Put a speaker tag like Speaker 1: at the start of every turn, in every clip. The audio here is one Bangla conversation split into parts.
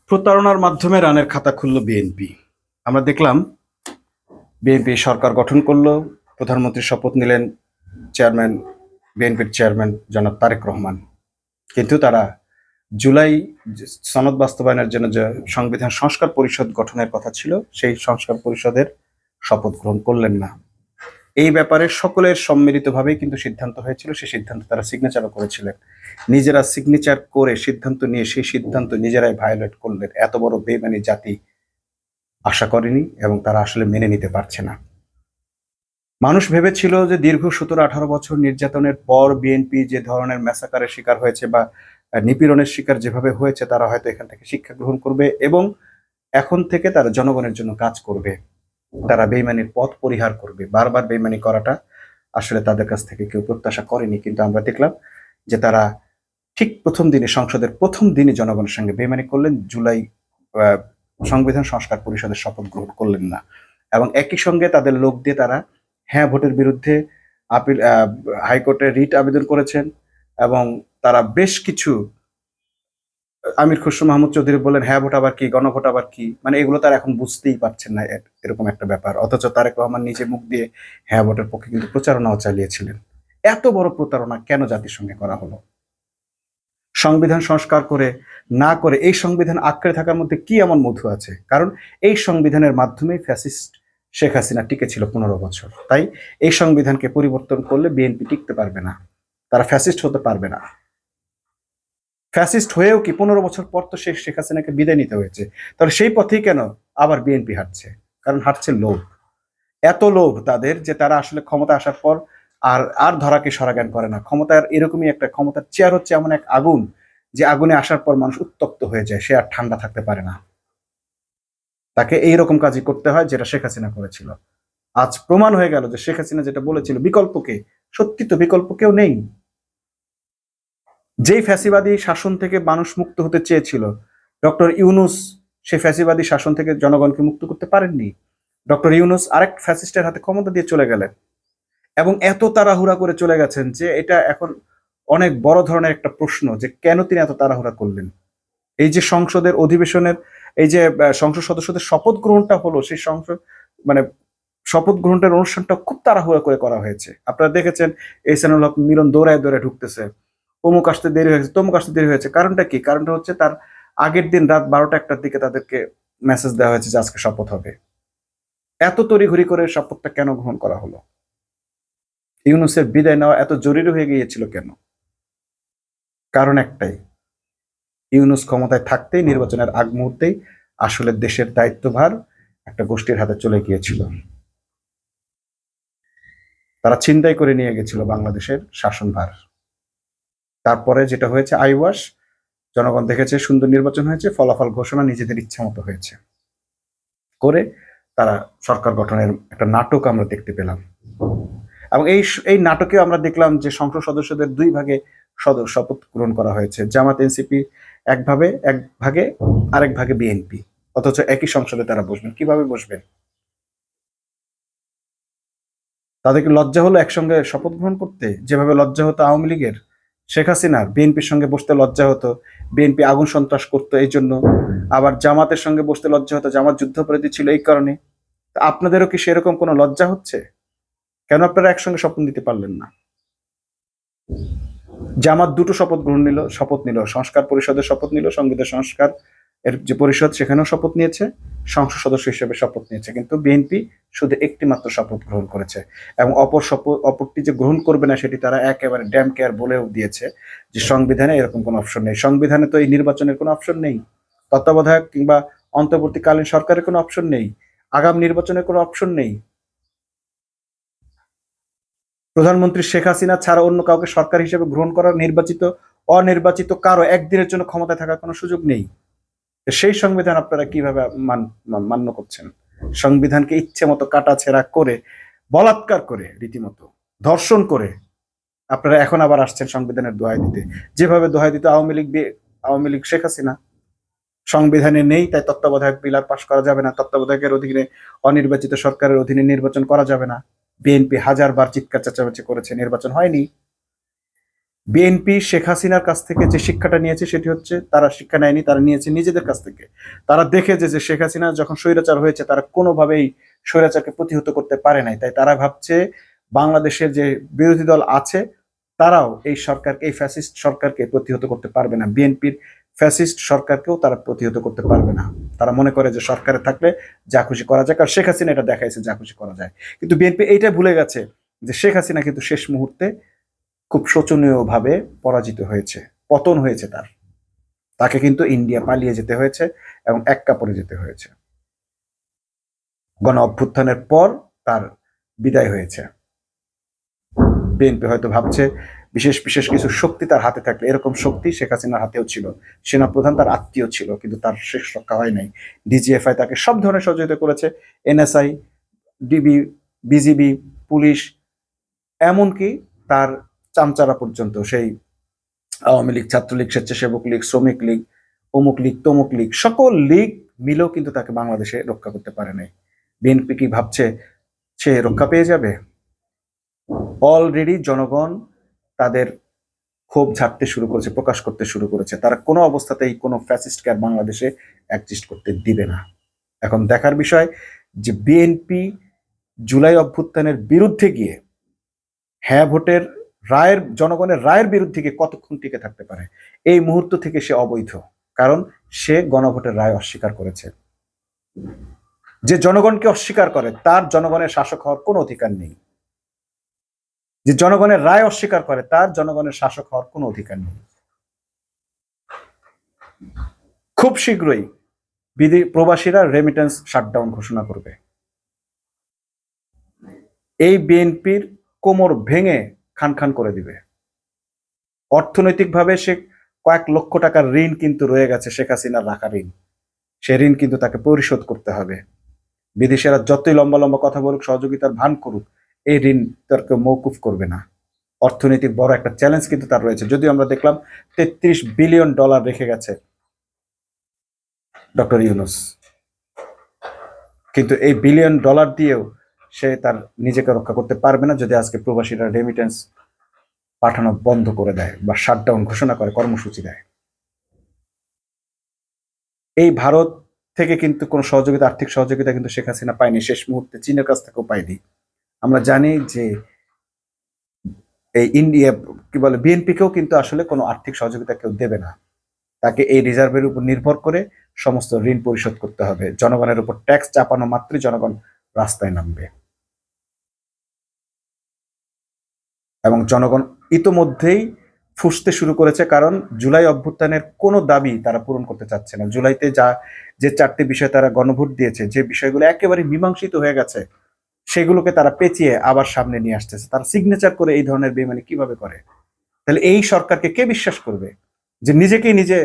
Speaker 1: প্রতারণার মাধ্যমে রানের খাতা খুলল বিএনপি। আমরা দেখলাম বিএনপি সরকার গঠন করলো, প্রধানমন্ত্রীর শপথ নিলেন চেয়ারম্যান, বিএনপির চেয়ারম্যান জনাব তারেক রহমান। কিন্তু তারা জুলাই সনদ বাস্তবায়নের জন্য যে সংবিধান সংস্কার পরিষদ গঠনের কথা ছিল, সেই সংস্কার পরিষদের শপথ গ্রহণ করলেন না। এই ব্যাপারে সকলের সম্মিলিতভাবেই কিন্তু সিদ্ধান্ত হয়েছিল, সেই সিদ্ধান্ত তারা সিগনেচারও করেছিলেন। নিজেরা সিগনেচার করে সিদ্ধান্ত নিয়ে সেই সিদ্ধান্ত নিজেরাই ভায়োলেট করলেন। এত বড় বেইমানি জাতি আশা করেনি এবং তারা আসলে মেনে নিতে পারছে না। মানুষ ভেবেছিল যে দীর্ঘ 17-18 বছর নির্যাতনের পর বিএনপি যে ধরনের ম্যাসাকারের শিকার হয়েছে বা নিপীড়নের শিকার যেভাবে হয়েছে, তারা হয়তো এখান থেকে শিক্ষা গ্রহণ করবে এবং এখন থেকে তারা জনগণের জন্য কাজ করবে, তারা বেইমানির পথ পরিহার করবে। বারবার বেইমানি করাটা আসলে তাদের কাছ থেকে কেউ প্রত্যাশা করেনি, কিন্তু আমরা দেখলাম যে তারা ঠিক প্রথম দিনে, সংসদের প্রথম দিনে জনগণের সঙ্গে বেইমানি করলেন। জুলাই সংবিধান সংস্কার পরিষদের শপথ গ্রহণ করলেন না এবং একই সঙ্গে তাদের লোক দিয়ে তারা হ্যাঁ ভোটের বিরুদ্ধে আপিল হাইকোর্টে রিট আবেদন করেছেন এবং তারা বেশ কিছু, আমির খসরু মাহমুদ চৌধুরী বললেন হ্যাঁ ভোট আবার কি, গণভোট আবার কি, মানে এগুলো তারা এখন বুঝতেই পারছেন না, এরকম একটা ব্যাপার। অথচ তারেক রহমান নিজে মুখ দিয়ে হ্যাঁ ভোটের পক্ষে কিন্তু প্রচারণাও চালিয়েছিলেন। এত বড় প্রতারণা কেন জাতির সঙ্গে করা হলো? সংবিধান সংস্কার করে না করে এই সংবিধান আঁকড়ে থাকার মধ্যে কি এমন মধু আছে? কারণ এই সংবিধানের মাধ্যমেই ফ্যাসিস্ট শেখ হাসিনা টিকে ছিল 15 বছর। তাই এই সংবিধানকে পরিবর্তন করলে বিএনপি টিকতে পারবে না, তারা ফ্যাসিস্ট হতে পারবে না। ফ্যাসিস্ট হয়েও কি 15 বছর পর তো শেখ হাসিনাকে বিদায় নিতে হয়েছে, তাহলে সেই পথেই কেন আবার বিএনপি হাঁটছে? কারণ হাঁটছে লোভ। এত লোভ তাদের যে তারা আসলে ক্ষমতা আসার পর আর আর ধরাকে সরাজ্ঞান করে না। ক্ষমতার এরকমই একটা, ক্ষমতার চেয়ার হচ্ছে এমন এক আগুন, যে আগুনে আসার পর মানুষ উত্তপ্ত হয়ে যায়, সে আর ঠান্ডা থাকতে পারে না। তাকে এইরকম কাজই করতে হয় যেটা শেখ হাসিনা করেছিল। আজ প্রমাণ হয়ে গেল যে শেখ হাসিনা যেটা বলেছিল বিকল্পকে, সত্যি তো বিকল্প কেউ নেই। যেই ফ্যাসিবাদী শাসন থেকে মানুষ মুক্ত হতে চেয়েছিল, ডক্টর ইউনুস সেই ফ্যাসিবাদী শাসন থেকে জনগণকে মুক্ত করতে পারেননি। ডক্টর ইউনুস আরেক ফ্যাসিস্টের হাতে ক্ষমতা দিয়ে চলে গেলেন এবং এত তাড়াহুড়া করে চলে গেছেন যে এটা এখন অনেক বড় ধরনের একটা প্রশ্ন যে কেন তিনি এত তাড়াহুড়া করলেন। এই যে সংসদের অধিবেশনের, এই যে সংসদ সদস্যদের শপথ গ্রহণটা হলো, সেই সংসদ মানে শপথ গ্রহণের অনুষ্ঠানটা খুব তাড়াহুড়া করে করা হয়েছে। আপনারা দেখেছেন এহসানুল হক মিলন দৌড়ায় দৌড়ায় ঢুকতেছে, অমুক আসতে দেরি হয়েছে, তমুক আসতে দেরি হয়েছে। কারণটা কি? কারণটা হচ্ছে তার আগের দিন রাত 12টা-1টার দিকে তাদেরকে মেসেজ দেওয়া হয়েছে যে আজকে শপথ হবে। এত তড়িঘড়ি করে শপথটা কেন গ্রহণ করা হলো? ইউনূসের বিদায় নেওয়া এত জরুরি হয়ে গিয়েছিল কেন? কারণ একটাই, ইউনূস ক্ষমতায় থাকতেই নির্বাচনের আগ মুহূর্তেই আসলে দেশের দায়িত্বভার একটা গোষ্ঠীর হাতে চলে গিয়েছিল। তারা ছিনতাই করে নিয়ে গেছিল বাংলাদেশের শাসনভার। তারপরে যেটা হয়েছে আইওয়াস, জনগণ দেখেছে সুন্দর নির্বাচন হয়েছে, ফলাফল ঘোষণা নিজেদের ইচ্ছা মতো হয়েছে করে তারা সরকার গঠনের একটা নাটক আমরা দেখতে পেলাম। এবং এই নাটকেও আমরা দেখলাম যে সংসদ সদস্যদের দুই ভাগে শপথ গ্রহণ করা হয়েছে। জামাত এনসিপি এক ভাগে, আরেক ভাগে বিএনপি। অথচ একই সংসদে তারা বসবেন। কিভাবে বসবেন? তাদেরকে লজ্জা হলো একসঙ্গে শপথ গ্রহণ করতে, যেভাবে লজ্জা হতো আওয়ামী লীগের, শেখ হাসিনার বিএনপির সঙ্গে বসতে লজ্জা হতো, বিএনপি আগুন সন্ত্রাস করতো এই জন্য। আবার জামাতের সঙ্গে বসতে লজ্জা হতো, জামাত যুদ্ধাপরাধী ছিল এই কারণে। আপনাদেরও কি সেরকম কোনো লজ্জা হচ্ছে? কেন আপনারা একসঙ্গে শপথ নিতে পারলেন না? জামাত দুটো শপথ নিল, সংস্কার পরিষদের শপথ নিল, সংবিধান সংস্কার এর যে পরিষদ সেখানেও শপথ নিয়েছে, সংসদ সদস্য হিসেবে শপথ নিয়েছে। কিন্তু বিএনপি শুধু একটি মাত্র শপথ গ্রহণ করেছে এবং অপরটি যে গ্রহণ করবে না সেটি তারা একেবারে ড্যাম কেয়ার বলেও দিয়েছে যে সংবিধানে এরকম কোনো অপশন নেই। সংবিধানে তো এই নির্বাচনের কোনো অপশন নেই, তত্ত্বাবধায়ক কিংবা অন্তর্বর্তীকালীন সরকারের কোনো অপশন নেই, আগাম নির্বাচনের কোনো অপশন নেই। প্রধানমন্ত্রী শেখ হাসিনা ছাড়া অন্য কাউকে সরকার হিসেবে গ্রহণ করার অনির্বাচিত কারো একদিনের জন্য ক্ষমতায় থাকার কোনো সুযোগ নেই। সেই সংবিধান আপনারা কিভাবে মান্য করছেন? সংবিধানকে ইচ্ছে মতো কাটাছেঁড়া করে, বলাৎকার করে, রীতিমতো ধর্ষণ করে আপনারা এখন আবার আসছেন সংবিধানের দোহাই দিতে। যেভাবে দোহাই দিত আওয়ামী লীগ শেখ হাসিনা। সংবিধানে নেই তাই তত্ত্বাবধায়ক বিল আর পাশ করা যাবে না, তত্ত্বাবধায়কের অধীনে অনির্বাচিত সরকারের অধীনে নির্বাচন করা যাবে না। বিএনপি হাজারবার চিৎকার চেঁচামেচি করেছে, নির্বাচন হয়নি। বিএনপি শেখ হাসিনার কাছ থেকে যে শিক্ষাটা নিয়েছে সেটি হচ্ছে, তারা শিক্ষা নেয়নি, তারা নিয়েছে নিজেদের কাছ থেকে। তারা দেখেছে যে শেখ হাসিনা যখন স্বৈরাচার হয়েছে তারা কোনোভাবেই স্বৈরাচারকে প্রতিহত করতে পারে নাই, তাই তারা ভাবছে বাংলাদেশের যে বিরোধী দল আছে তারাও এই সরকারকে, এই ফ্যাসিস্ট সরকারকে প্রতিহত করতে পারবে না। বিএনপির ফ্যাসিস্ট সরকারকেও তারা প্রতিহত করতে পারবে না। তারা মনে করে যে সরকারে থাকলে যা খুশি করা যায়, কারণ শেখ হাসিনা এটা দেখাইছে যা খুশি করা যায়। কিন্তু বিএনপি এইটা ভুলে গেছে যে শেখ হাসিনা কিন্তু শেষ মুহূর্তে খুব শোচনীয়ভাবে পরাজিত হয়েছে, পতন হয়েছে তার। তাকে কিন্তু ইন্ডিয়া পালিয়ে যেতে হয়েছে এবং এক কাপড়ে যেতে হয়েছে। গণ অভ্যুত্থানের পর তার বিদায় হয়েছে। বিএনপি হয়তো ভাবছে বিশেষ বিশেষ কিছু শক্তি তার হাতে থাকলে, এরকম শক্তি শেখ হাসিনার হাতেও ছিল। সেনাপ্রধান তার আত্মীয় ছিল, কিন্তু তার শেষ রক্ষা হয় নাই। ডিজিএফআই তাকে সব ধরনের সহযোগিতা করেছে, এনএসআই, ডিবি, বিজিবি, পুলিশ, এমনকি তার চামচারা পর্যন্ত, সেই আওয়ামী লীগ, ছাত্রলীগ, স্বেচ্ছাসেবক লীগ, শ্রমিক লীগ, অমুক লীগ, তমুক লীগ, সকল লীগ মিলেও কিন্তু তাকে বাংলাদেশে রক্ষা করতে পারে নাই। বিএনপি কি ভাবছে সে রক্ষা পেয়ে যাবে? অলরেডি জনগণ তাদের ক্ষোভ ঝাড়তে শুরু করেছে, প্রকাশ করতে শুরু করেছে। তারা কোনো অবস্থাতেই কোনো ফ্যাসিস্টকে আর বাংলাদেশে অ্যাডজাস্ট করতে দিবে না। এখন দেখার বিষয় যে বিএনপি জুলাই অভ্যুত্থানের বিরুদ্ধে গিয়ে হ্যাঁ ভোটের রায়ের, জনগণের রায়ের বিরুদ্ধে গিয়ে কতক্ষণ টিকে থাকতে পারে। এই মুহূর্ত থেকে সে অবৈধ, কারণ সে গণভোটের রায় অস্বীকার করেছে। যে জনগণকে অস্বীকার করে তার জনগণের শাসক হওয়ার কোনো অধিকার নেই। যে জনগণের রায় অস্বীকার করে তার জনগণের শাসক হওয়ার কোনো অধিকার নেই। খুব শীঘ্রই প্রবাসীরা রেমিটেন্স শাটডাউন ঘোষণা করবে। এই বিএনপির কোমর ভেঙে খান খান করে দিবে। অর্থনৈতিকভাবে সে কয়েক লক্ষ টাকার ঋণ কিন্তু রয়ে গেছে, শেখ হাসিনার রাখা ঋণ। সে ঋণ কিন্তু তাকে পরিশোধ করতে হবে। বিদেশিরা যতই লম্বা লম্বা কথা বলুক, সহযোগিতার ভান করুক, এই ঋণ তাকে মৌকুফ করবে না। অর্থনৈতিক বড় একটা চ্যালেঞ্জ কিন্তু তার রয়েছে। যদিও আমরা দেখলাম 33 বিলিয়ন ডলার রেখে গেছে ডক্টর ইউনূস, কিন্তু এই বিলিয়ন ডলার দিয়েও সে তার নিজেকে রক্ষা করতে পারবে না যদি আজকে প্রবাসীরা রেমিটেন্স পাঠানো বন্ধ করে দেয় বা শাটডাউন ঘোষণা করে, কর্মসূচি দেয়। এই ভারত থেকে কিন্তু কোনো সহযোগিতা, আর্থিক সহযোগিতা কিন্তু শেখ হাসিনা পায়নি, শেষ মুহূর্তে চীনের কাছ থেকেও পায়নি। আমরা জানি যে এই ইন্ডিয়া কি বলে, বিএনপিকেও কিন্তু আসলে কোনো আর্থিক সহযোগিতা কেউ দেবে না। তাকে এই রিজার্ভের উপর নির্ভর করে সমস্ত ঋণ পরিশোধ করতে হবে। জনগণের উপর ট্যাক্স চাপানো মাত্রই জনগণ রাস্তায় নামবে, এবং জনগণ ইতোমধ্যেই ফুঁসতে শুরু করেছে, কারণ জুলাই অভ্যুত্থানের কোনো দাবি তারা পূরণ করতে চাচ্ছে না। জুলাইতে যে 4টি বিষয় তারা গণভোট দিয়েছে, যে বিষয়গুলো একেবারে মীমাংসিত হয়ে গেছে, সেগুলোকে তারা পেঁচিয়ে আবার সামনে নিয়ে আসতেছে। তারা সিগনেচার করে এই ধরনের বেইমানি কিভাবে করে? তাহলে এই সরকারকে কে বিশ্বাস করবে যে নিজেকেই নিজে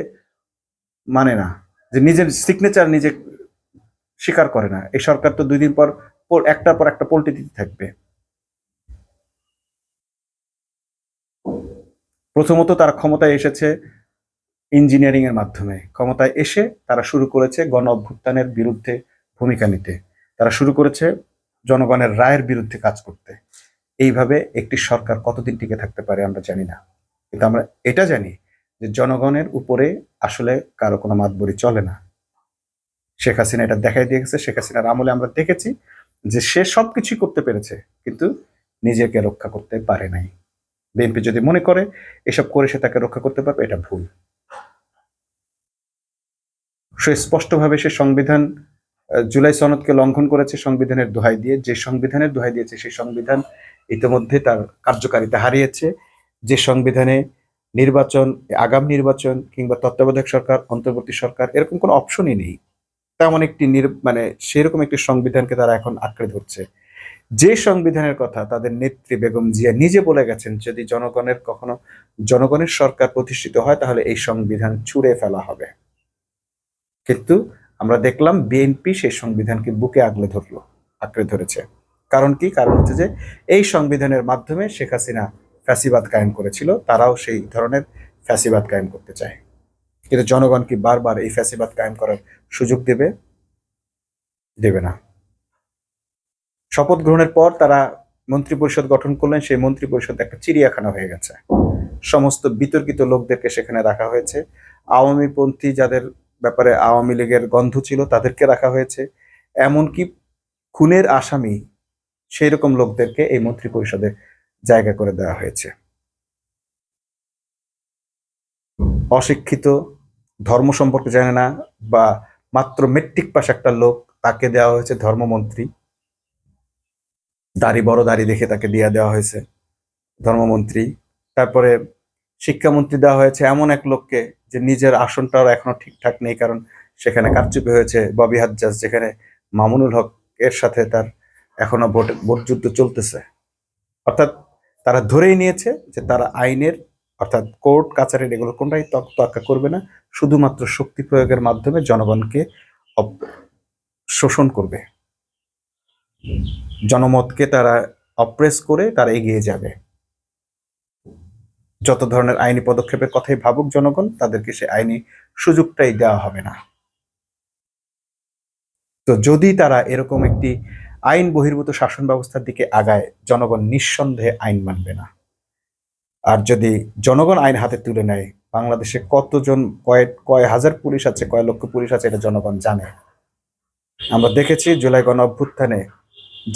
Speaker 1: মানে না, যে নিজের সিগনেচার নিজে স্বীকার করে না? এই সরকার তো 2 দিন পর একটার পর একটা পল্টি দিতে থাকবে। প্রথমত তারা ক্ষমতায় এসেছে ইঞ্জিনিয়ারিং এর মাধ্যমে। ক্ষমতায় এসে তারা শুরু করেছে গণ অভ্যুত্থানের বিরুদ্ধে ভূমিকা নিতে। তারা শুরু করেছে জনগণের রায়ের বিরুদ্ধে কাজ করতে। এইভাবে একটি সরকার কতদিন টিকে থাকতে পারে আমরা জানি না, কিন্তু আমরা এটা জানি যে জনগণের উপরে আসলে কারো কোনো মাতবরি চলে না। শেখ হাসিনা এটা দেখাই দিয়ে গেছে। শেখ হাসিনার আমলে আমরা দেখেছি যে সে সবকিছুই করতে পেরেছে, কিন্তু নিজেকে রক্ষা করতে পারে নাই। বিএনপি যদি মনে করে এসব করে সে তাকে রক্ষা করতে পারবে, এটা ভুল। সে স্পষ্টভাবে সে সংবিধান, জুলাই সনদকে লঙ্ঘন করেছে সংবিধানের দোহাই দিয়ে। যে সংবিধানের দোহাই দিয়েছে সেই সংবিধান ইতিমধ্যে তার কার্যকারিতা হারিয়েছে। যে সংবিধানে নির্বাচন, আগাম নির্বাচন কিংবা তত্ত্বাবধায়ক সরকার, অন্তর্বর্তী সরকার, এরকম কোনো অপশনই নেই, তেমন একটি সেরকম একটি সংবিধানকে তারা এখন আঁকড়ে ধরছে। যে সংবিধানের কথা তাদের নেত্রী বেগম জিয়া নিজে বলে গেছেন, যদি জনগণের সরকার প্রতিষ্ঠিত হয় তাহলে এই সংবিধান ছুঁড়ে ফেলা হবে। কিন্তু আমরা দেখলাম বিএনপি সেই সংবিধানকে বুকে আঁকড়ে ধরেছে। কারণ কি? কারণ হচ্ছে যে এই সংবিধানের মাধ্যমে শেখ হাসিনা ফ্যাসিবাদ কায়েম করেছিল, তারাও সেই ধরনের ফ্যাসিবাদ কায়েম করতে চায়। কিন্তু জনগণ কি বারবার এই ফ্যাসিবাদ কায়েম করার সুযোগ দেবে না। শপথ গ্রহণের পর তারা মন্ত্রিপরিষদ গঠন করলেন, সেই মন্ত্রিপরিষদ একটা চিড়িয়াখানা হয়ে গেছে। সমস্ত বিতর্কিত লোকদেরকে সেখানে রাখা হয়েছে। আওয়ামীপন্থী যাদের ব্যাপারে আওয়ামী লীগের গন্ধ ছিল তাদেরকে রাখা হয়েছে। এমনকি খুনের আসামি সেই রকম লোকদেরকে এই মন্ত্রী পরিষদে জায়গা করে দেওয়া হয়েছে। অশিক্ষিত, ধর্ম সম্পর্কে জানে না বা মাত্র মেট্রিক পাস একটা লোক, তাকে দেওয়া হয়েছে ধর্মমন্ত্রী। বড় দাড়ি দেখে তাকে দিয়ে দেওয়া হয়েছে ধর্মমন্ত্রী। তারপরে শিক্ষামন্ত্রী দেওয়া হয়েছে এমন এক লোককে যে নিজের আসনটাও এখনো ঠিকঠাক নেই, কারণ সেখানে কারচুপি হয়েছে। ববি হাজ্জাজ, যেখানে মামুনুল হক এর সাথে তার এখনো ভোট যুদ্ধ চলতেছে। অর্থাৎ তারা ধরেই নিয়েছে যে তারা আইনের, অর্থাৎ কোর্ট কাছারির এগুলো কোনটাই তোয়াক্কা করবে না, শুধুমাত্র শক্তি প্রয়োগের মাধ্যমে জনগণকে শোষণ করবে, জনমতকে তারা অপ্রেস করে তারা এগিয়ে যাবে। যত ধরনের আইনি পদক্ষেপের কথাই ভাবুক জনগণ, তাদেরকে সে আইনি সুযোগটাই দেওয়া হবে না। তো যদি তারা এরকম একটি আইন বহির্ভূত শাসন ব্যবস্থার দিকে আগায়, জনগণ নিঃসন্দেহে আইন মানবে না। আর যদি জনগণ আইন হাতে তুলে নেয়, বাংলাদেশে কতজন কয় হাজার পুলিশ আছে, কয় লক্ষ পুলিশ আছে, এটা জনগণ জানে। আমরা দেখেছি জুলাই গণ অভ্যুত্থানে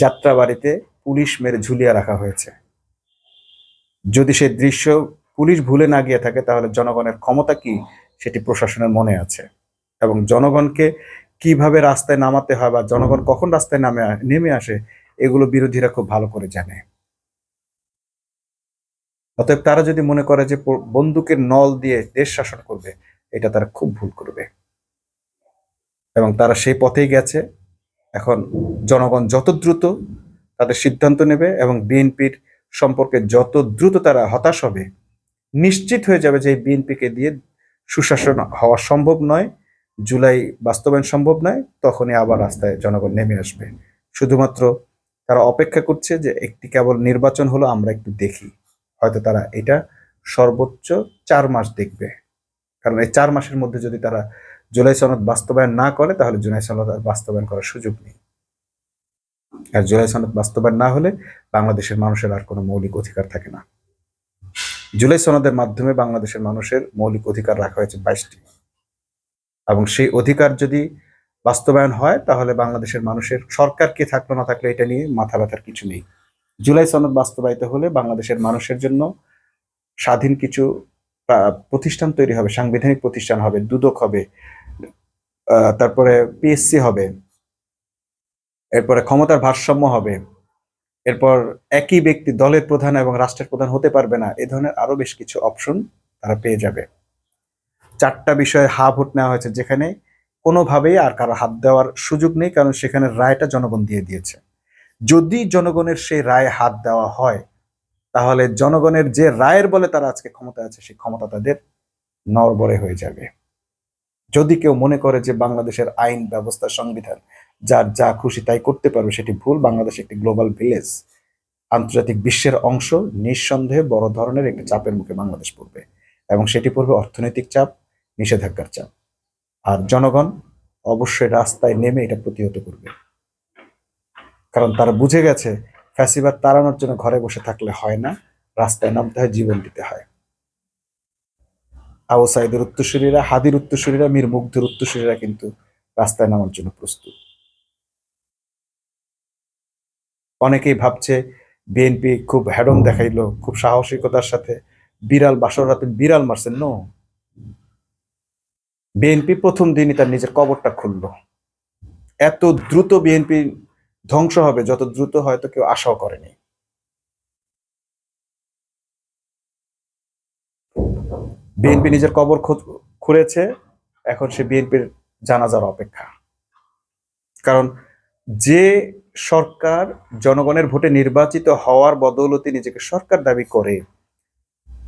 Speaker 1: যাত্রাবাড়িতে পুলিশ মেরে ঝুলিয়ে রাখা হয়েছে। যদি সেই দৃশ্য পুলিশ ভুলে না গিয়ে থাকে, তাহলে জনগণের ক্ষমতা কি সেটি প্রশাসনের মনে আছে। এবং জনগণকে কিভাবে রাস্তায় নামাতে হয় বা জনগণ কখন রাস্তায় নেমে আসে, এগুলো বিরোধীরা খুব ভালো করে জানে। অতএব তারা যদি মনে করে যে বন্দুকের নল দিয়ে দেশ শাসন করবে, এটা তারা খুব ভুল করবে। এবং তারা সেই পথেই গেছে। এখন জনগণ যত দ্রুত তাদের সিদ্ধান্ত নেবে এবং বিএনপির সম্পর্কে যত দ্রুত তারা হতাশ হবে, নিশ্চিত হয়ে যাবে যে এই বিএনপিকে দিয়ে সুশাসন হওয়া সম্ভব নয়, জুলাই বাস্তবায়ন সম্ভব নয়, তখনই আবার রাস্তায় জনগণ নেমে আসবে। শুধুমাত্র তারা অপেক্ষা করছে যে একটি কেবল নির্বাচন হলো, আমরা একটু দেখি। হয়তো তারা এটা সর্বোচ্চ 4 মাস দেখবে, কারণ এই 4 মাসের মধ্যে যদি তারা জুলাই সনদ বাস্তবায়ন না করে, তাহলে জুলাই সনদ আর বাস্তবায়ন করার সুযোগ নেই। আর জুলাই সনদ বাস্তবায়ন না হলে বাংলাদেশের মানুষের আর কোনো মৌলিক অধিকার থাকে না। জুলাই সনদের মাধ্যমে বাংলাদেশের মানুষের মৌলিক অধিকার রাখা হয়েছে 22টি, এবং সেই অধিকার যদি বাস্তবায়ন হয়, তাহলে বাংলাদেশের মানুষের সরকার কে থাকলো না থাকলে এটা নিয়ে মাথা ব্যথার কিছু নেই। জুলাই সনদ বাস্তবায়িত হলে বাংলাদেশের মানুষের জন্য স্বাধীন কিছু প্রতিষ্ঠান তৈরি হবে, সাংবিধানিক প্রতিষ্ঠান হবে, দুদক হবে, তারপরে পিএসসি হবে, এরপরে ক্ষমতার ভারসাম্য হবে, এরপর একই ব্যক্তি দলের প্রধান এবং রাষ্ট্রের প্রধান হতে পারবে না। এ ধরনের আরো বেশ কিছু অপশন তারা পেয়ে যাবে। 4টা বিষয়ে হা ভোট নেওয়া হয়েছে, যেখানে কোনোভাবেই আর কারো হাত দেওয়ার সুযোগ নেই, কারণ সেখানে রায়টা জনগণ দিয়ে দিয়েছে। যদি জনগণের সেই রায়ে হাত দেওয়া হয়, তাহলে জনগণের যে রায়ের বলে তারা আজকে ক্ষমতা আছে, সেই ক্ষমতা তাদের নড়বড়ে হয়ে যাবে। যদি কেউ মনে করে যে বাংলাদেশের আইন ব্যবস্থা, সংবিধান যার যা খুশি তাই করতে পারবে, সেটি ভুল। বাংলাদেশ একটি গ্লোবাল ভিলেজ, আন্তর্জাতিক বিশ্বের অংশ। নিঃসন্দেহে বড় ধরনের একটি চাপের মুখে বাংলাদেশ পড়বে, এবং সেটি পড়বে অর্থনৈতিক চাপ, নিষেধাজ্ঞার চাপ। আর জনগণ অবশ্যই রাস্তায় নেমে এটা প্রতিহত করবে, কারণ তারা বুঝে গেছে ফ্যাসিবাদ তাড়ানোর জন্য ঘরে বসে থাকলে হয় না, রাস্তায় নামতে হয়, জীবন দিতে হয়। আবু সাইদের উত্তরসূরিরা, হাদির উত্তরসূরিরা, মীর মুগ্ধের উত্তরসূরিরা কিন্তু রাস্তায় নামার জন্য প্রস্তুত। অনেকেই ভাবছে বিএনপি খুব হ্যাডম দেখাইলো, খুব সাহসিকতার সাথে বিড়াল বাসর রাতে বিড়াল মারছেন। নো, বিএনপি প্রথম দিনই তার নিজের কবরটা খুললো। এত দ্রুত বিএনপি ধ্বংস হবে যত দ্রুত হয়তো কেউ আশাও করেনি। বিএনপি নিজের কবর খুঁড়েছে, এখন সে বিএনপির জানাজার অপেক্ষা। কারণ যে সরকার জনগণের ভোটে নির্বাচিত হওয়ার বদৌলতে নিজেকে সরকার দাবি করে,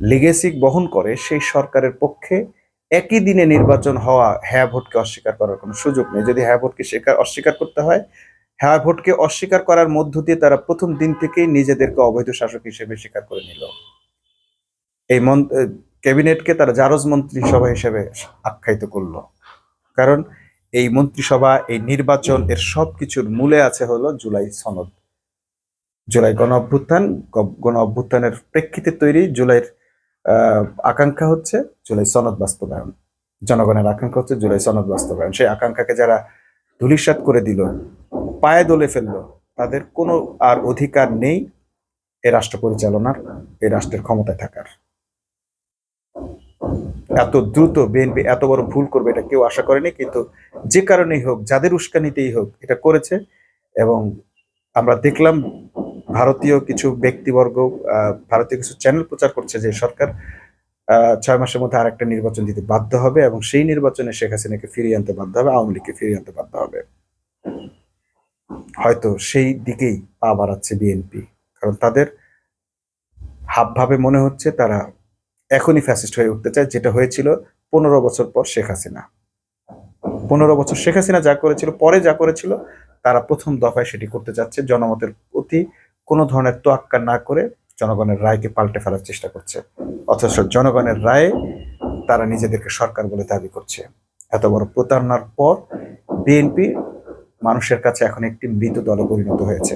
Speaker 1: লিগেসি বহন করে, সেই সরকারের পক্ষে একই দিনে নির্বাচন হওয়া, হ্যাঁ ভোটকে অস্বীকার করার কোনো সুযোগ নেই। যদি হ্যাঁ ভোটকে অস্বীকার করতে হয়, হ্যাঁ ভোটকে অস্বীকার করার মধ্য দিয়ে তারা প্রথম দিন থেকেই নিজেদেরকে অবৈধ শাসক হিসেবে স্বীকার করে নিল। এই ক্যাবিনেটকে তারা জারজ মন্ত্রিসভা হিসেবে আখ্যায়িত করলো, কারণ এই মন্ত্রিসভা, এই নির্বাচন, এর সবকিছুর মূলে আছে হলো জুলাই সনদ। জুলাই গণ অভ্যুত্থানের প্রেক্ষিতে তৈরি, জুলাইয়ের আকাঙ্ক্ষা হচ্ছে জুলাই সনদ বাস্তবায়ন। জনগণের আকাঙ্ক্ষা হচ্ছে জুলাই সনদ বাস্তবায়ন। সেই আকাঙ্ক্ষাকে যারা ধূলিসাৎ করে দিল, পায়ে দলে ফেললো, তাদের কোনো আর অধিকার নেই এ রাষ্ট্র পরিচালনার, এই রাষ্ট্রের ক্ষমতায় থাকার। এত দ্রুত বিএনপি এত বড় ভুল করবে এটা কেউ আশা করেনি, কিন্তু যে কারণেই হোক, যাদের উস্কানিতেই হোক, এটা করেছে। এবং আমরা দেখলাম ভারতীয় কিছু ব্যক্তিবর্গ, ভারতীয় কিছু চ্যানেল প্রচার করছে যে সরকার 6 মাসের মধ্যে আরেকটা নির্বাচন দিতে বাধ্য হবে এবং সেই নির্বাচনে শেখ হাসিনাকে ফিরিয়ে আনতে বাধ্য হবে, আওয়ামী লীগকে ফিরিয়ে আনতে বাধ্য হবে। হয়তো সেই দিকেই পা বাড়াচ্ছে বিএনপি, কারণ তাদের হাবভাবে মনে হচ্ছে তারা এখনই ফ্যাসিস্ট হয়ে উঠতে চায়, যেটা হয়েছিল 15 বছর পর শেখ হাসিনা। 15 বছর শেখ হাসিনা যা করেছিল, পরে যা করেছিল, তারা প্রথম দফায় সেটি করতে যাচ্ছে। জনমতের প্রতি কোনো ধরনের তোয়াক্কা না করে জনগণের রায়কে পাল্টে ফেলার চেষ্টা করছে, অথচ জনগণের রায়ে তারা নিজেদেরকে সরকার বলে দাবি করছে। এত বড় প্রতারণার পর বিএনপি মানুষের কাছে এখন একটি মৃত দলে পরিণত হয়েছে।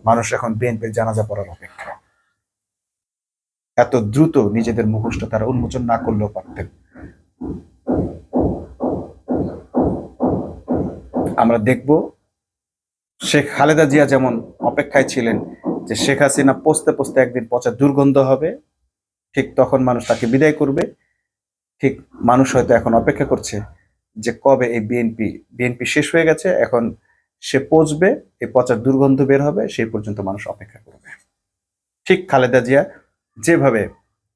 Speaker 1: মানুষ এখন বিএনপির জানাজা পড়ার অপেক্ষা। এত দ্রুত নিজেদের মুখোশটা তারা উন্মোচন না করলেও পারতেন। আমরা দেখব শেখ খালেদা জিয়া যেমন অপেক্ষায় ছিলেন যে শেখ হাসিনা পচতে পচতে একদিন পচা দুর্গন্ধ হবে, ঠিক তখন মানুষ তাকে বিদায় করবে। ঠিক মানুষ হয়তো এখন অপেক্ষা করছে যে কবে এই বিএনপি শেষ হয়ে গেছে, এখন সে পচবে, এই পচার দুর্গন্ধ বের হবে, সেই পর্যন্ত মানুষ অপেক্ষা করবে। ঠিক খালেদা জিয়া যেভাবে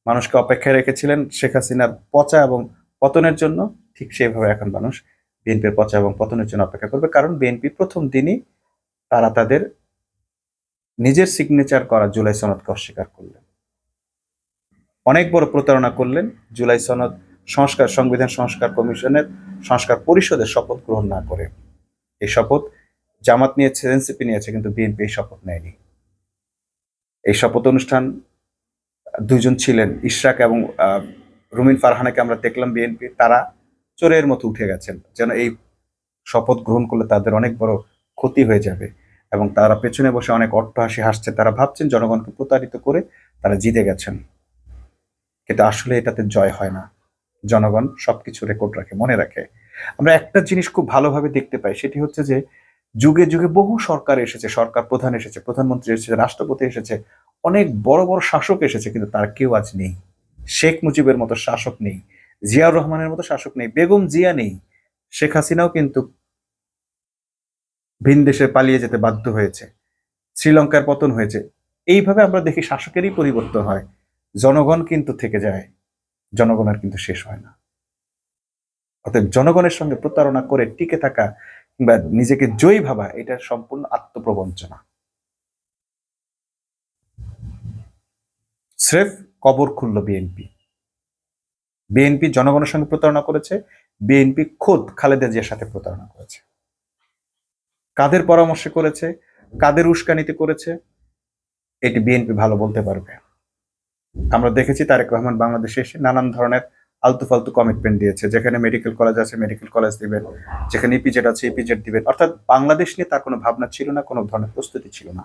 Speaker 1: মানুষকে অপেক্ষায় রেখেছিলেন শেখ হাসিনার পচা এবং পতনের জন্য, ঠিক সেভাবে এখন মানুষ বিএনপির পচা এবং পতনের জন্য অপেক্ষা করবে। কারণ বিএনপি প্রথম দিনই তারা তাদের নিজের সিগনেচার করা জুলাই সনদকে অস্বীকার করলেন, অনেক বড় প্রতারণা করলেন। জুলাই সনদ সংবিধান সংস্কার কমিশনের সংস্কার পরিষদের শপথ গ্রহণ না করে। এই শপথ জামাত নিয়েছে, এনসিপি নিয়েছে, কিন্তু বিএনপি এই শপথ নেয়নি। এই শপথ অনুষ্ঠান দুইজন ছিলেন, ইশরাক এবং রুমিন ফারহানাকে আমরা দেখলাম বিএনপি, তারা চোরের মতো উঠে গেছেন, যেন এই শপথ গ্রহণ করলে তাদের অনেক বড় ক্ষতি হয়ে যাবে, এবং তারা পেছনে বসে অনেক অট্টহাসি হাসছে। তারা ভাবছেন জনগণকে প্রতারিত করে তারা জিতে গেছেন, কিন্তু আসলে এটাতে জয় হয় না। জনগণ সবকিছু রেকর্ড রাখে, মনে রাখে। আমরা একটা জিনিস খুব ভালোভাবে দেখতে পাই, সেটি হচ্ছে যে যুগে যুগে বহু সরকার এসেছে, সরকার প্রধান এসেছে, প্রধানমন্ত্রী এসেছে, রাষ্ট্রপতি এসেছে, অনেক বড় বড় শাসক এসেছে, কিন্তু তার কেউ আজ নেই। শেখ মুজিবের মতো শাসক নেই, জিয়াউর রহমানের মতো শাসক নেই, বেগম জিয়া নেই, শেখ হাসিনাও কিন্তু ভিন দেশে পালিয়ে যেতে বাধ্য হয়েছে, শ্রীলঙ্কার পতন হয়েছে। এইভাবে আমরা দেখি শাসকেরই পরিবর্তন হয়, জনগণ কিন্তু থেকে যায়, জনগণের কিন্তু শেষ হয় না। অতএব জনগণের সঙ্গে প্রতারণা করে টিকে থাকা কিংবা নিজেকে জয়ী ভাবা, এটা সম্পূর্ণ আত্মপ্রবঞ্চনা। স্রেফ কবর খুলল বিএনপি। বিএনপি জনগণের সঙ্গে প্রতারণা করেছে, বিএনপি খোদ খালেদা জিয়ার সাথে প্রতারণা করেছে। কাদের পরামর্শে করেছে, কাদের উস্কানিতে করেছে, এটি বিএনপি ভালো বলতে পারবে। আমরা দেখেছি তারেক রহমান বাংলাদেশে এসে নানান ধরনের আলতু ফালতু কমিটমেন্ট দিয়েছে, যেখানে মেডিকেল কলেজ আছে মেডিকেল কলেজ দিবেন, যেখানে ইপিজেড আছে ইপিজেড দিবেন। অর্থাৎ বাংলাদেশ নিয়ে তার কোনো ভাবনা ছিল না, কোনো ধরনের প্রস্তুতি ছিল না।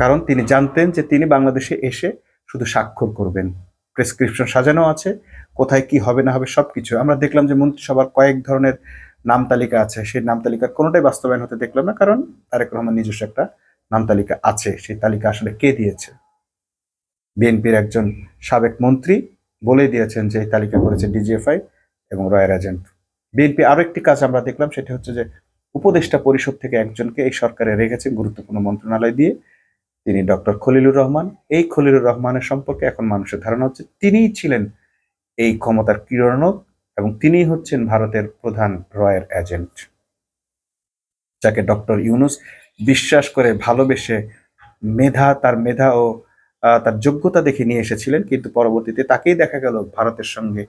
Speaker 1: কারণ তিনি জানতেন যে তিনি বাংলাদেশে এসে শুধু স্বাক্ষর করবেন, প্রেসক্রিপশন সাজানো আছে, কোথায় কি হবে না হবে সবকিছু। আমরা দেখলাম যে মন্ত্রিসভার কয়েক ধরনের নাম তালিকা আছে, সেই নাম তালিকার কোনোটাই বাস্তবায়ন হতে দেখলাম না, কারণ তারেক রহমান নিজস্ব একটা নাম তালিকা আছে। সেই তালিকা আসলে কে দিয়েছে? বিএনপির একজন সাবেক মন্ত্রী বলে দিয়েছেন যে এই তালিকা করেছে ডিজিএফআই এবং রয়্যাল এজেন্ট। বিএনপি আরো একটি কাজ আমরা দেখলাম, সেটা হচ্ছে যে উপদেষ্টা পরিষদ থেকে একজনকে এই সরকারে রেখেছে গুরুত্বপূর্ণ মন্ত্রণালয় দিয়ে, তিনি ডক্টর খলিলুর রহমান। এই খলিলুর রহমানের সম্পর্কে এখন মানুষের ধারণা হচ্ছে তিনিই ছিলেন এই ক্ষমতার ক্রীড়নক এবং তিনিই হচ্ছেন ভারতের প্রধান রয়ের এজেন্ট, যাকে ডক্টর ইউনুস বিশ্বাস করে ভালোবেসে তার মেধা ও তার যোগ্যতা দেখে নিয়ে এসেছিলেন, কিন্তু পরবর্তীতে তাকেই দেখা গেল ভারতের সঙ্গে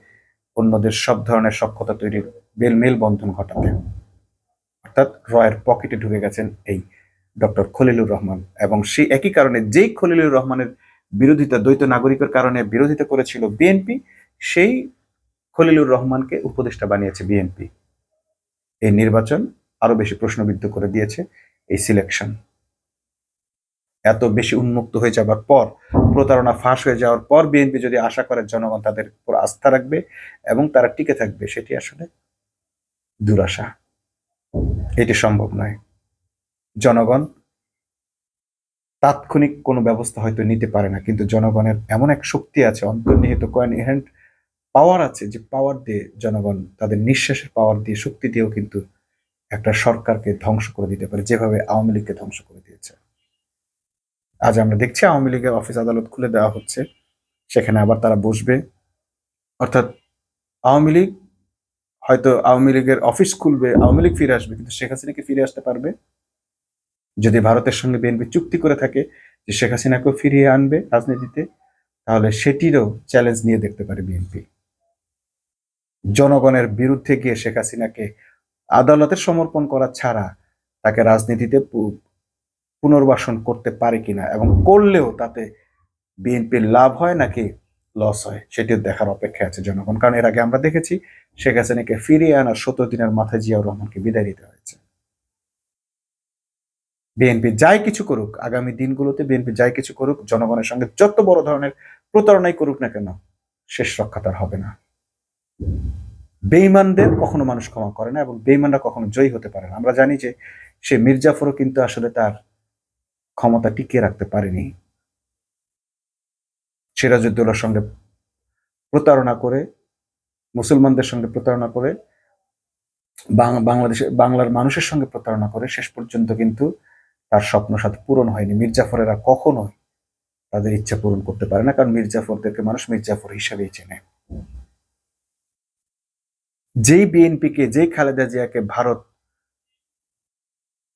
Speaker 1: অন্যদের সব ধরনের সখ্যতা তৈরির মেলবন্ধন ঘটাতে। অর্থাৎ রয়ের পকেটে ঢুকে গেছেন এই ডক্টর খলিলুর রহমান। এবং সেই একই কারণে যেই খলিলুর রহমানের বিরোধিতা, দ্বৈত নাগরিকের কারণে বিরোধিতা করেছিল বিএনপি, সেই খলিলুর রহমানকে উপদেষ্টা বানিয়েছে বিএনপি। এই নির্বাচন আরো বেশি প্রশ্নবিদ্ধ করে দিয়েছে এই সিলেকশন। এত বেশি উন্মুক্ত হয়ে যাবার পর প্রতারণা ফাঁস হয়ে যাওয়ার পর বিএনপি যদি আশা করে জনগণ তাদের উপর আস্থা রাখবে এবং তারা টিকে থাকবে, সেটি আসলে দুরাশা। এটি সম্ভব নয়। জনগণ তাৎক্ষণিক কোনো ব্যবস্থা হয়তো নিতে পারে না, কিন্তু জনগণের এমন এক শক্তি আছে, অন্তর্নিহিত ইনহেরেন্ট পাওয়ার আছে, যে পাওয়ার দিয়ে জনগণ তাদের নিঃশ্বাসের পাওয়ার দিয়ে, শক্তি দিয়েও কিন্তু একটা সরকারকে ধ্বংস করে দিতে পারে, যেভাবে আওয়ামী লীগকে ধ্বংস করে দিয়েছে। আজ আমরা দেখছি আওয়ামী লীগের অফিস আদালত খুলে দেওয়া হচ্ছে, সেখানে আবার তারা বসবে। অর্থাৎ আওয়ামী লীগ হয়তো আওয়ামী লীগের অফিস খুলবে, আওয়ামী লীগ ফিরে আসবে, কিন্তু শেখ হাসিনা কি ফিরে আসতে পারবে? যদি ভারতের সঙ্গে বিএনপি চুক্তি করে থাকে যে শেখ হাসিনাকেও ফিরিয়ে আনবে রাজনীতিতে, তাহলে সেটিরও চ্যালেঞ্জ নিয়ে দেখতে পারে বিএনপি। জনগণের বিরুদ্ধে গিয়ে শেখ হাসিনাকে আদালতের সমর্পণ করা ছাড়া তাকে রাজনীতিতে পুনর্বাসন করতে পারে কিনা, এবং করলেও তাতে বিএনপির লাভ হয় নাকি লস হয়, সেটিও দেখার অপেক্ষা আছে জনগণ। কারণ এর আগে আমরা দেখেছি শেখ হাসিনাকে ফিরিয়ে আনার 17 দিনের মাথায় জিয়াউর রহমানকে বিদায় দিতে হয়েছে। বিএনপি যাই কিছু করুক, আগামী দিনগুলোতে বিএনপি যাই কিছু করুক, জনগণের সঙ্গে যত বড় ধরনের প্রতারণাই করুক না কেন, শেষ রক্ষা তার হবে না। বেঈমানদের কখনো মানুষ ক্ষমা করে না, এবং বেঈমানরা কখনো জয়ী হতে পারে না। আমরা জানি যে সে মির্জাফরও কিন্তু আসলে তার ক্ষমতা টিকিয়ে রাখতে পারেনি। সিরাজউদ্দৌলার সঙ্গে প্রতারণা করে, মুসলমানদের সঙ্গে প্রতারণা করে, বাংলার মানুষের সঙ্গে প্রতারণা করে শেষ পর্যন্ত কিন্তু তার স্বপ্ন সাথে পূরণ হয়নি। মির্জাফরেরা কখনোই তাদের ইচ্ছা পূরণ করতে পারে না, কারণ মির্জাফরদেরকে মানুষ মির্জাফর হিসাবেই চেনে। যেই বিএনপিকে, যেই খালেদা জিয়াকে ভারত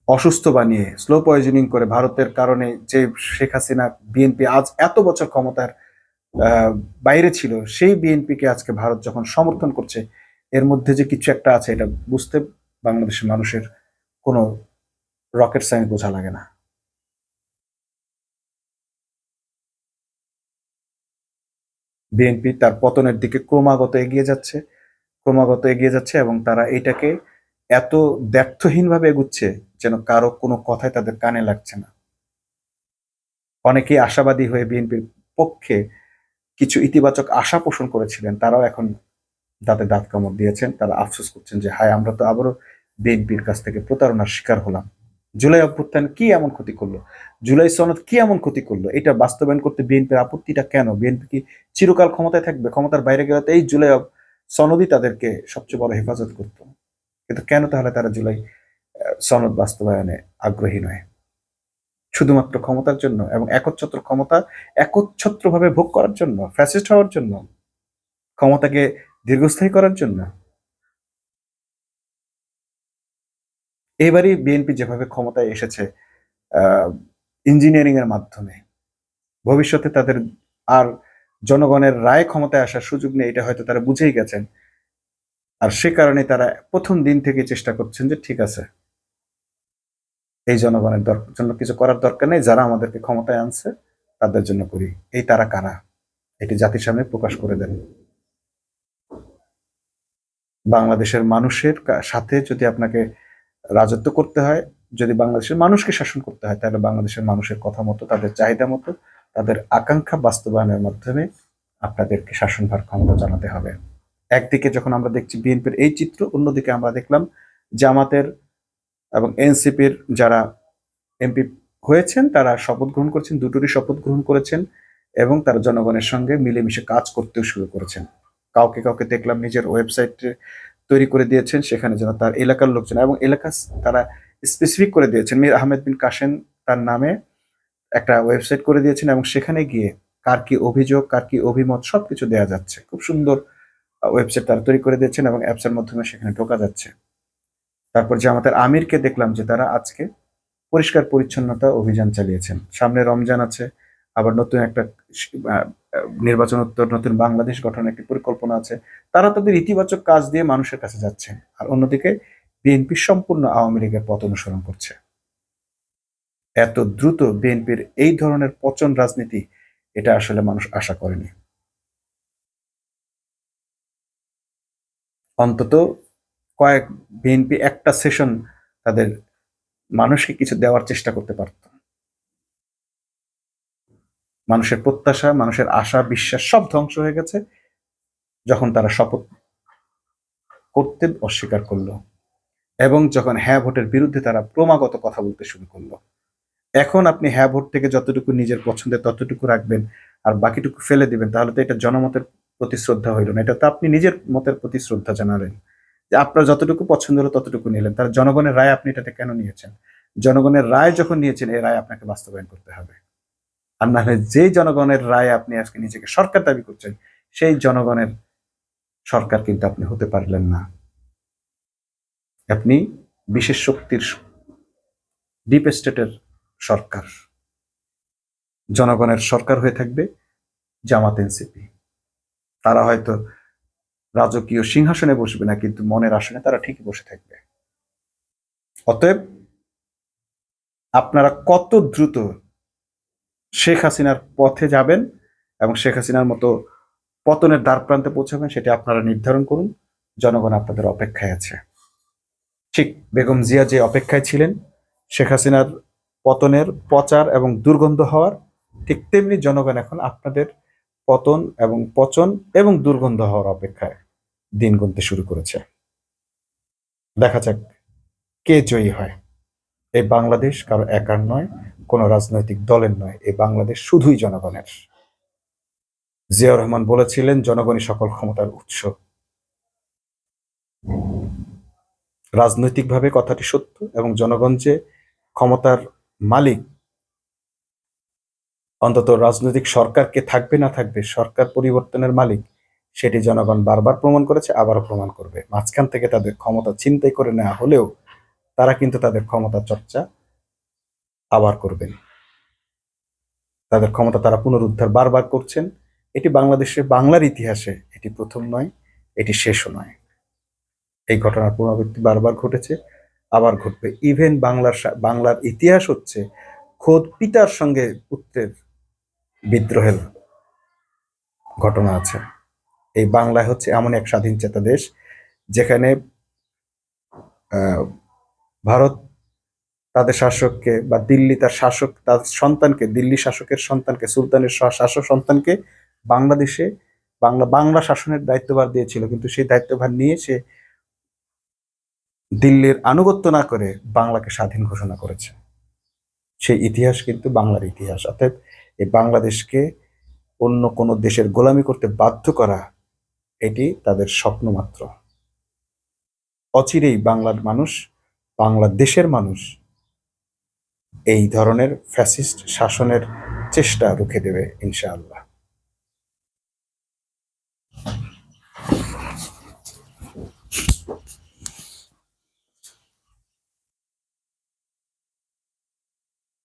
Speaker 1: অসুস্থ বানিয়ে স্লো পয়জনিং করে, ভারতের কারণে যে শেখ হাসিনা, বিএনপি আজ এত বছর ক্ষমতার বাইরে ছিল, সেই বিএনপিকে আজকে ভারত যখন সমর্থন করছে, এর মধ্যে যে কিছু একটা আছে, এটা বুঝতে বাংলাদেশের মানুষের কোনো রকেট সায়েন্স বোঝা লাগে না। বিএনপি তার পতনের দিকে ক্রমাগত এগিয়ে যাচ্ছে, ক্রমাগত এগিয়ে যাচ্ছে, এবং তারা এটাকে এত দ্ব্যর্থহীনভাবে এগুচ্ছে যেন কারো কোনো কথাই তাদের কানে লাগছে না। অনেকেই আশাবাদী হয়ে বিএনপির পক্ষে কিছু ইতিবাচক আশা পোষণ করেছিলেন, তারাও এখন দাঁতে দাঁত কামড় দিয়েছেন। তারা আফসোস করছেন যে হায়, আমরা তো আবারও বিএনপির কাছ থেকে প্রতারণার শিকার হলাম। জুলাই অভ্যুত্থান কি এমন ক্ষতি করলো, জুলাই সনদ কি এমন ক্ষতি করলো, এটা বাস্তবায়ন করতে বিএনপির আপত্তিটা কেন? বিএনপি কি চিরকাল ক্ষমতায় থাকবে? ক্ষমতার বাইরে গেলে তো এই জুলাই সনদই তাদেরকে সবচেয়ে বড় হেফাজত করতো। কিন্তু কেন তাহলে তারা জুলাই সনদ বাস্তবায়নে আগ্রহী নয়? শুধুমাত্র ক্ষমতার জন্য, এবং একচ্ছত্র ক্ষমতা একচ্ছত্রভাবে ভোগ করার জন্য, ফ্যাসিস্ট হওয়ার জন্য, ক্ষমতাকে দীর্ঘস্থায়ী করার জন্য। এবারই বিএনপি যেভাবে ক্ষমতায় এসেছে ইঞ্জিনিয়ারিং এর মাধ্যমে, ভবিষ্যতে তাদের আর জনগণের রায় ক্ষমতায় আসার সুযোগ নেই, এটা হয়তো তারা বুঝেই গেছেন। আর সে কারণে তারা প্রথম দিন থেকে চেষ্টা করছেন যে ঠিক আছে, এই জনগণের জন্য কিছু করার দরকার নেই, যারা আমাদেরকে ক্ষমতায় আনছে তাদের জন্য করি। এই তারা কারা, এটি জাতির সামনে প্রকাশ করে দেন। বাংলাদেশের মানুষের সাথে যদি আপনাকে রাজত্ব করতে হয়, যদি বাংলাদেশের মানুষকে শাসন করতে হয়, তাহলে বাংলাদেশের মানুষের কথা মতো, তাদের চাহিদা মতো, তাদের আকাঙ্ক্ষা বাস্তবায়নের মাধ্যমে আপনাদেরকে শাসনভার ক্ষমতা জানাতে হবে। একদিকে যখন আমরা দেখছি বিএনপির এই চিত্র, অন্যদিকে আমরা দেখলাম জামাতের এবং এনসিপির যারা এমপি হয়েছেন, তারা শপথ গ্রহণ করেছেন, দুটোরই শপথ গ্রহণ করেছেন, এবং তারা জনগণের সঙ্গে মিলেমিশে কাজ করতেও শুরু করেছেন। কাউকে কাউকে দেখলাম নিজের ওয়েবসাইট তৈরি করে দিয়েছেন, সেখানে যেন তার এলাকার লোকজন, এবং এলাকা তারা স্পেসিফিক করে দিয়েছেন, মীর আহমেদ বিন কাসেম তার নামে একটা ওয়েবসাইট করে দিয়েছেন, এবং সেখানে গিয়ে কার কি অভিযোগ, কার কি অভিমত, সবকিছু দেওয়া যাচ্ছে। খুব সুন্দর ওয়েবসাইট তারা তৈরি করে দিয়েছেন, এবং অ্যাপসের মাধ্যমে সেখানে ঢোকা যাচ্ছে। তারপর যে আমাদের আমিরকে দেখলাম যে তারা আজকে পরিষ্কার পরিচ্ছন্নতা অভিযান চালিয়েছেন। সামনে রমজান আছে, আবার নতুন একটা নির্বাচনোত্তর নতুন বাংলাদেশ গঠনের একটি পরিকল্পনা আছে। তারা তাদের ইতিবাচক কাজ দিয়ে মানুষের কাছে যাচ্ছেন, আর অন্যদিকে বিএনপি সম্পূর্ণ আওয়ামী লীগের পথ অনুসরণ করছে। এত দ্রুত বিএনপির এই ধরনের পচন রাজনীতি, এটা আসলে মানুষ আশা করেনি। অন্তত বিএনপি একটা সেশন তাদের মানুষকে কিছু দেওয়ার চেষ্টা করতে পারত। মানুষের প্রত্যাশা, মানুষের আশা, বিশ্বাস সব ধ্বংস হয়ে গেছে যখন তারা শপথ করতে অস্বীকার করলো এবং যখন হ্যাঁ ভোটের বিরুদ্ধে তারা ক্রমাগত কথা বলতে শুরু করলো। এখন আপনি হ্যাঁ ভোট থেকে যতটুকু নিজের পছন্দের ততটুকু রাখবেন আর বাকিটুকু ফেলে দিবেন, তাহলে তো এটা জনমতের প্রতি শ্রদ্ধা হইল না, এটা তো আপনি নিজের মতের প্রতি শ্রদ্ধা জানালেন যে আপনার যতটুকু পছন্দ হলো ততটুকু নিলেন। তার জনগণের রায় আপনি এটাতে কেন নিয়েছেন? জনগণের রায় যখন নিয়েছেন, এই রায় আপনাকে বাস্তবায়ন করতে হবে। আর না হলে যেই জনগণের রায় আপনি আজকে নিজেকে সরকার দাবি করছেন, সেই জনগণের সরকার কিন্তু আপনি হতে পারলেন না। আপনি বিশেষ শক্তির ডিপ স্টেটের সরকার। জনগণের সরকার হয়ে থাকবে জামাত এনসিপি। তারা হয়তো রাজকীয় সিংহাসনে বসবে না, কিন্তু মনের আসনে তারা ঠিকই বসে থাকবে। অতএব আপনারা কত দ্রুত শেখ হাসিনার পথে যাবেন এবং শেখ হাসিনার মতো পতনের দ্বার প্রান্তে পৌঁছাবেন, সেটা আপনারা নির্ধারণ করুন। জনগণ আপনাদের অপেক্ষায় আছে। ঠিক বেগম জিয়া যে অপেক্ষায় ছিলেন শেখ হাসিনার পতনের, পচার এবং দুর্গন্ধ হওয়ার, ঠিক তেমনি জনগণ এখন আপনাদের পতন এবং পচন এবং দুর্গন্ধ হওয়ার অপেক্ষায় দিন গুনতে শুরু করেছে। দেখা যাক কে জয়ী হয়। এই বাংলাদেশ কারো একার নয়, কোনো রাজনৈতিক দলের নয়, এই বাংলাদেশ শুধুই জনগণের। জিয়াউর রহমান বলেছিলেন, জনগণই সকল ক্ষমতার উৎস। রাজনৈতিকভাবে কথাটি সত্য, এবং জনগণ যে ক্ষমতার মালিক, অন্তত রাজনৈতিক সরকার কে থাকবে না থাকবে, সরকার পরিবর্তনের মালিক, সেটি জনগণ বারবার প্রমাণ করেছে, আবারও প্রমাণ করবে। মাঝখান থেকে তাদের ক্ষমতা ছিনতাই করে নেওয়া হলেও তারা কিন্তু তাদের ক্ষমতা চর্চা আবার করবেন। তাদের ক্ষমতা তারা পুনরুদ্ধার বারবার করছেন। এটি বাংলাদেশে, বাংলার ইতিহাসে এটি প্রথম নয়, এটি শেষও নয়। এই ঘটনার পুনরাবৃত্তি বারবার ঘটেছে, আবার ঘটবে। ইভেন বাংলার ইতিহাস হচ্ছে খোদ পিতার সঙ্গে পুত্রের বিদ্রোহের ঘটনা আছে। এই বাংলায় হচ্ছে এমন এক স্বাধীন চেতা দেশ যেখানে ভারত তাদের শাসককে, বা দিল্লি তার শাসক, তার সন্তানকে, দিল্লি শাসকের সন্তানকে, সুলতানের শাসক সন্তানকে বাংলাদেশে বাংলা শাসনের দায়িত্বভার দিয়েছিল, কিন্তু সেই দায়িত্বভার নিয়ে সে দিল্লির আনুগত্য না করে বাংলাকে স্বাধীন ঘোষণা করেছে। সেই ইতিহাস কিন্তু বাংলার ইতিহাস। অর্থাৎ এই বাংলাদেশকে অন্য কোনো দেশের গোলামি করতে বাধ্য করা, এটি তাদের স্বপ্ন মাত্র। অচিরেই বাংলার মানুষ, বাংলাদেশের মানুষ এই ধরনের ফ্যাসিস্ট শাসনের চেষ্টা রুখে দেবে ইনশাআল্লাহ।